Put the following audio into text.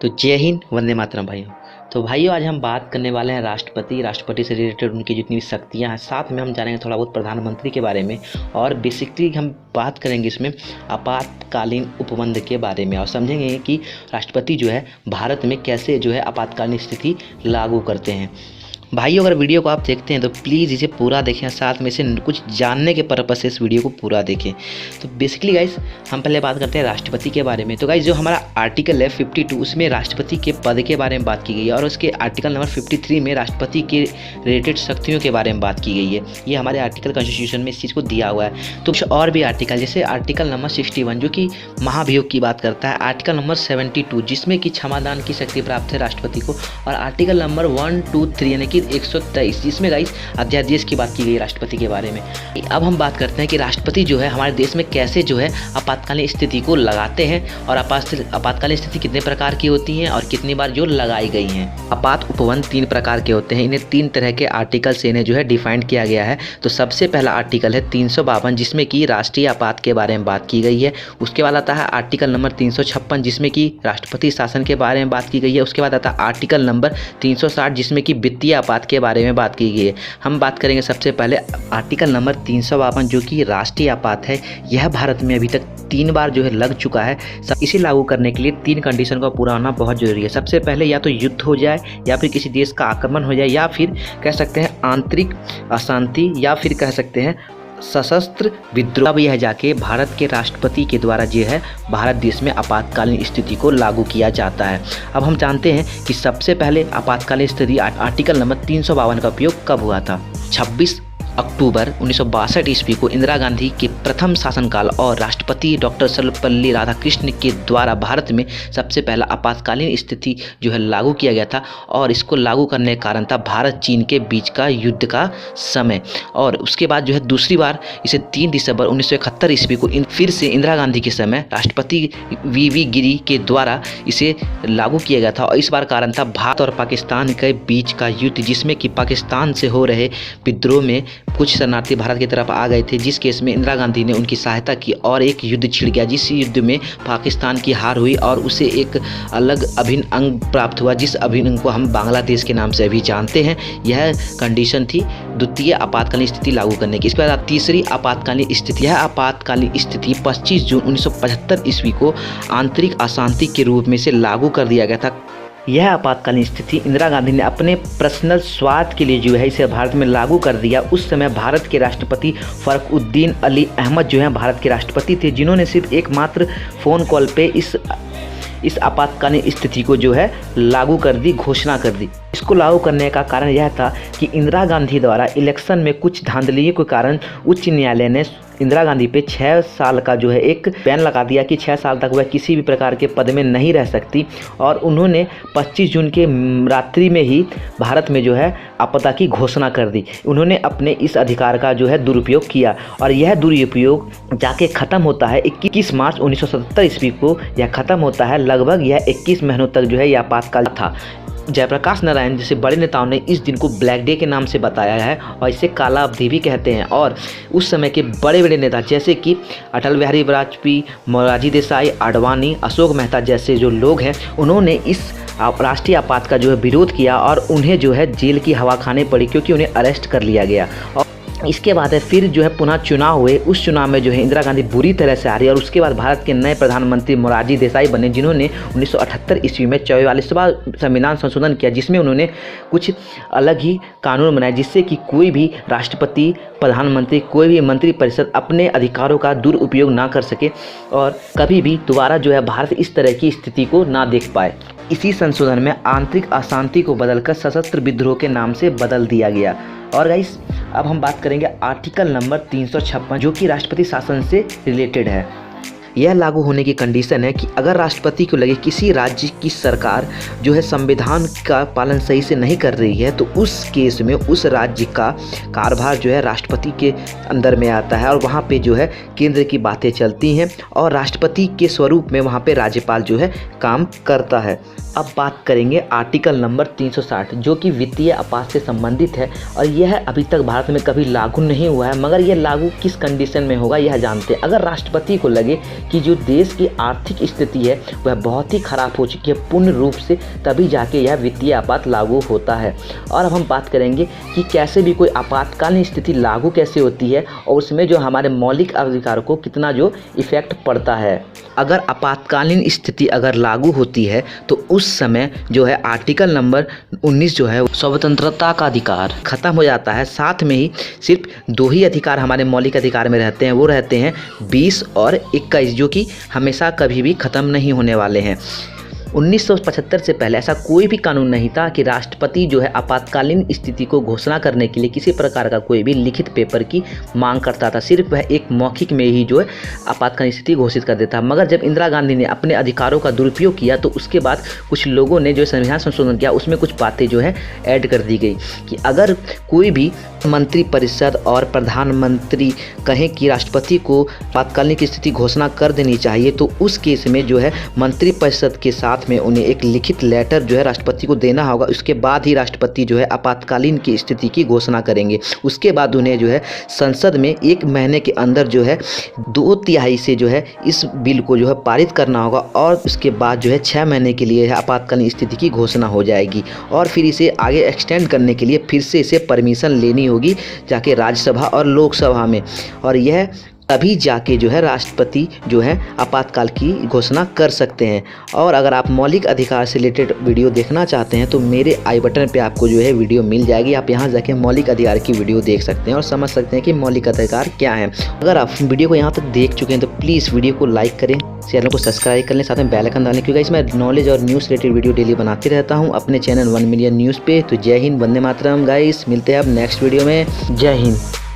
तो जय हिंद, वंदे मातरम भाइयों। तो भाइयों, आज हम बात करने वाले हैं राष्ट्रपति से रिलेटेड उनकी जितनी भी शक्तियां हैं, साथ में हम जानेंगे थोड़ा बहुत प्रधानमंत्री के बारे में। और बेसिकली हम बात करेंगे इसमें आपातकालीन उपबंध के बारे में और समझेंगे कि राष्ट्रपति जो है भारत में कैसे जो है आपातकालीन स्थिति लागू करते हैं। भाइयों, अगर वीडियो को आप देखते हैं तो प्लीज़ इसे पूरा देखें, साथ में से कुछ जानने के पर्पज़ से इस वीडियो को पूरा देखें। तो बेसिकली गाइस, हम पहले बात करते हैं राष्ट्रपति के बारे में। तो गाइस, जो हमारा आर्टिकल है 52, उसमें राष्ट्रपति के पद के बारे में बात की गई है और उसके आर्टिकल नंबर 53 में राष्ट्रपति के रिलेटेड शक्तियों के बारे में बात की गई है। ये हमारे आर्टिकल कॉन्स्टिट्यूशन में इस चीज़ को दिया हुआ है। तो कुछ और भी आर्टिकल, जैसे आर्टिकल नंबर 61 जो कि महाभियोग की बात करता है, आर्टिकल नंबर 72 जिसमें कि क्षमादान की शक्ति प्राप्त है राष्ट्रपति को, और आर्टिकल नंबर 1, 2, 3 यानी कि 123 जिसमें गाइस अध्यादेश की बात की गई राष्ट्रपति के बारे में। अब हम बात करते हैं कि राष्ट्रपति जो है हमारे देश में कैसे जो है आपातकालीन स्थिति को लगाते हैं और आपातकालीन स्थिति कितने प्रकार की होती हैं और कितनी बार जो लगाई गई हैं। आपात उपबंध 3 प्रकार के होते हैं। इन्हें 3 तरह के आर्टिकल से इन्हें जो है डिफाइंड किया गया है। तो सबसे पहला आर्टिकल है 352 जिसमें कि राष्ट्रीय आपात के बारे में बात की गई है। उसके बाद आता है आर्टिकल नंबर 356 जिसमें कि राष्ट्रपति शासन के बारे में बात की गई है। उसके बाद आता है आर्टिकल नंबर 360 जिसमें कि वित्तीय आपात के बारे में बात की गई है। हम बात करेंगे सबसे पहले आर्टिकल नंबर 352 जो कि राष्ट्रीय आपात है। यह भारत में अभी तक 3 बार जो है लग चुका है। इसे लागू करने के लिए 3 कंडीशन का पूरा होना बहुत जरूरी है। सबसे पहले या तो युद्ध हो जाए, या फिर किसी देश का आक्रमण हो जाए, या फिर कह सकते हैं आंतरिक अशांति, या फिर कह सकते हैं सशस्त्र विद्रोह। अब यह जाके भारत के राष्ट्रपति के द्वारा जो है भारत देश में आपातकालीन स्थिति को लागू किया जाता है। अब हम जानते हैं कि सबसे पहले आपातकालीन स्थिति आर्टिकल नंबर 352 का उपयोग कब हुआ था। 26 अक्टूबर 1962 ईस्वी को इंदिरा गांधी के प्रथम शासनकाल और राष्ट्रपति डॉक्टर सर्वपल्ली राधाकृष्णन के द्वारा भारत में सबसे पहला आपातकालीन स्थिति जो है लागू किया गया था। और इसको लागू करने का कारण था भारत चीन के बीच का युद्ध का समय। और उसके बाद जो है दूसरी बार इसे 3 दिसंबर 1971 ईस्वी को फिर से इंदिरा गांधी के समय राष्ट्रपति वी गिरी के द्वारा इसे लागू किया गया था। और इस बार कारण था भारत और पाकिस्तान के बीच का युद्ध, जिसमें कि पाकिस्तान से हो रहे विद्रोह में कुछ शरणार्थी भारत की तरफ आ गए थे, जिस केस में इंदिरा गांधी ने उनकी सहायता की और एक युद्ध छिड़ गया, जिस युद्ध में पाकिस्तान की हार हुई और उसे एक अलग अभिन्न अंग प्राप्त हुआ, जिस अभिन्न अंग को हम बांग्लादेश के नाम से अभी जानते हैं। यह कंडीशन थी द्वितीय आपातकालीन स्थिति लागू करने की। इसके बाद तीसरी आपातकालीन स्थिति। यह आपातकालीन स्थिति 25 जून 1975 ईस्वी को आंतरिक अशांति के रूप में से लागू कर दिया गया था। यह आपातकालीन स्थिति इंदिरा गांधी ने अपने पर्सनल स्वार्थ के लिए जो है इसे भारत में लागू कर दिया। उस समय भारत के राष्ट्रपति फरुखुद्दीन अली अहमद जो है भारत के राष्ट्रपति थे, जिन्होंने सिर्फ एकमात्र फ़ोन कॉल पे इस आपातकालीन स्थिति को जो है लागू कर दी, घोषणा कर दी। इसको लागू करने का कारण यह था कि इंदिरा गांधी द्वारा इलेक्शन में कुछ धांधलियों के कारण उच्च न्यायालय ने इंदिरा गांधी पे 6 साल का जो है एक बैन लगा दिया कि 6 साल तक वह किसी भी प्रकार के पद में नहीं रह सकती। और उन्होंने 25 जून के रात्रि में ही भारत में जो है आपदा की घोषणा कर दी। उन्होंने अपने इस अधिकार का जो है दुरुपयोग किया और यह दुरुपयोग जाके ख़त्म होता है 21 मार्च 1977 ईस्वी को यह ख़त्म होता है। लगभग यह 21 महीनों तक जो है यह आपातकाल था। जयप्रकाश नारायण जैसे बड़े नेताओं ने इस दिन को ब्लैक डे के नाम से बताया है और इसे काला अवधि भी कहते हैं। और उस समय के बड़े बड़े नेता जैसे कि अटल बिहारी वाजपेयी, मोरारजी देसाई, आडवाणी, अशोक मेहता जैसे जो लोग हैं, उन्होंने इस राष्ट्रीय आपात का जो है विरोध किया और उन्हें जो है जेल की हवा खाने पड़ी, क्योंकि उन्हें अरेस्ट कर लिया गया। और इसके बाद है फिर जो है पुनः चुनाव हुए। उस चुनाव में जो है इंदिरा गांधी बुरी तरह से हारी और उसके बाद भारत के नए प्रधानमंत्री मोरारजी देसाई बने, जिन्होंने 1978 ईस्वी में 44वां संविधान संशोधन किया, जिसमें उन्होंने कुछ अलग ही कानून बनाए, जिससे कि कोई भी राष्ट्रपति, प्रधानमंत्री, कोई भी मंत्रिपरिषद अपने अधिकारों का दुरुपयोग ना कर सके और कभी भी दोबारा जो है भारत इस तरह की स्थिति को ना देख पाए। इसी संशोधन में आंतरिक अशांति को बदलकर सशस्त्र विद्रोह के नाम से बदल दिया गया। और गाइस, अब हम बात करेंगे आर्टिकल नंबर 356 जो कि राष्ट्रपति शासन से रिलेटेड है। यह लागू होने की कंडीशन है कि अगर राष्ट्रपति को लगे किसी राज्य की सरकार जो है संविधान का पालन सही से नहीं कर रही है, तो उस केस में उस राज्य का कार्यभार जो है राष्ट्रपति के अंदर में आता है और वहाँ पे जो है केंद्र की बातें चलती हैं और राष्ट्रपति के स्वरूप में वहाँ पे राज्यपाल जो है काम करता है। अब बात करेंगे आर्टिकल नंबर 360 जो कि वित्तीय आपात से संबंधित है और यह अभी तक भारत में कभी लागू नहीं हुआ है, मगर यह लागू किस कंडीशन में होगा यह जानते हैं। अगर राष्ट्रपति को लगे कि जो देश की आर्थिक स्थिति है वह बहुत ही खराब हो चुकी है पूर्ण रूप से, तभी जाके यह वित्तीय आपात लागू होता है। और अब हम बात करेंगे कि कैसे भी कोई आपातकालीन स्थिति लागू कैसे होती है और उसमें जो हमारे मौलिक अधिकारों को कितना जो इफ़ेक्ट पड़ता है। अगर आपातकालीन स्थिति अगर लागू होती है तो उस समय जो है आर्टिकल नंबर 19 जो है स्वतंत्रता का अधिकार खत्म हो जाता है। साथ में ही सिर्फ 2 ही अधिकार हमारे मौलिक अधिकार में रहते हैं, वो रहते हैं 20 और 21, जो कि हमेशा कभी भी ख़त्म नहीं होने वाले हैं। 1975 से पहले ऐसा कोई भी कानून नहीं था कि राष्ट्रपति जो है आपातकालीन स्थिति को घोषणा करने के लिए किसी प्रकार का कोई भी लिखित पेपर की मांग करता था। सिर्फ वह एक मौखिक में ही जो है आपातकालीन स्थिति घोषित कर देता। मगर जब इंदिरा गांधी ने अपने अधिकारों का दुरुपयोग किया तो उसके बाद कुछ लोगों ने जो संविधान संशोधन किया उसमें कुछ बातें जो है ऐड कर दी गई कि अगर कोई भी मंत्रिपरिषद और प्रधानमंत्री कहें कि राष्ट्रपति को आपातकालीन की स्थिति घोषणा कर देनी चाहिए तो उस केस में जो है मंत्रिपरिषद के साथ में उन्हें एक लिखित लेटर जो है राष्ट्रपति को देना होगा। उसके बाद ही राष्ट्रपति जो है आपातकालीन की स्थिति की घोषणा करेंगे। उसके बाद उन्हें जो है संसद में 1 महीने के अंदर जो है 2/3 से जो है इस बिल को जो है पारित करना होगा और उसके बाद जो है 6 महीने के लिए आपातकालीन स्थिति की घोषणा हो जाएगी और फिर इसे आगे एक्सटेंड करने के लिए फिर से इसे परमिशन लेनी होगी जाके राज्यसभा और लोकसभा में, और यह तभी जाके जो है राष्ट्रपति जो है आपातकाल की घोषणा कर सकते हैं। और अगर आप मौलिक अधिकार से रिलेटेड वीडियो देखना चाहते हैं तो मेरे आई बटन पे आपको जो है वीडियो मिल जाएगी। आप यहां जाके मौलिक अधिकार की वीडियो देख सकते हैं और समझ सकते हैं कि मौलिक अधिकार क्या है। अगर आप वीडियो को यहां तक देख चुके हैं तो प्लीज़ वीडियो को लाइक करें, चैनल को सब्सक्राइब कर लें, साथ में बेल आइकन डालें, क्योंकि इसमें नॉलेज और न्यूज़ रिलेटेड वीडियो डेली बनाते रहता हूँ अपने चैनल 1 मिलियन न्यूज़ पे। तो जय हिंद, वंदे मातरम गाइस, मिलते हैं अब नेक्स्ट वीडियो में। जय हिंद।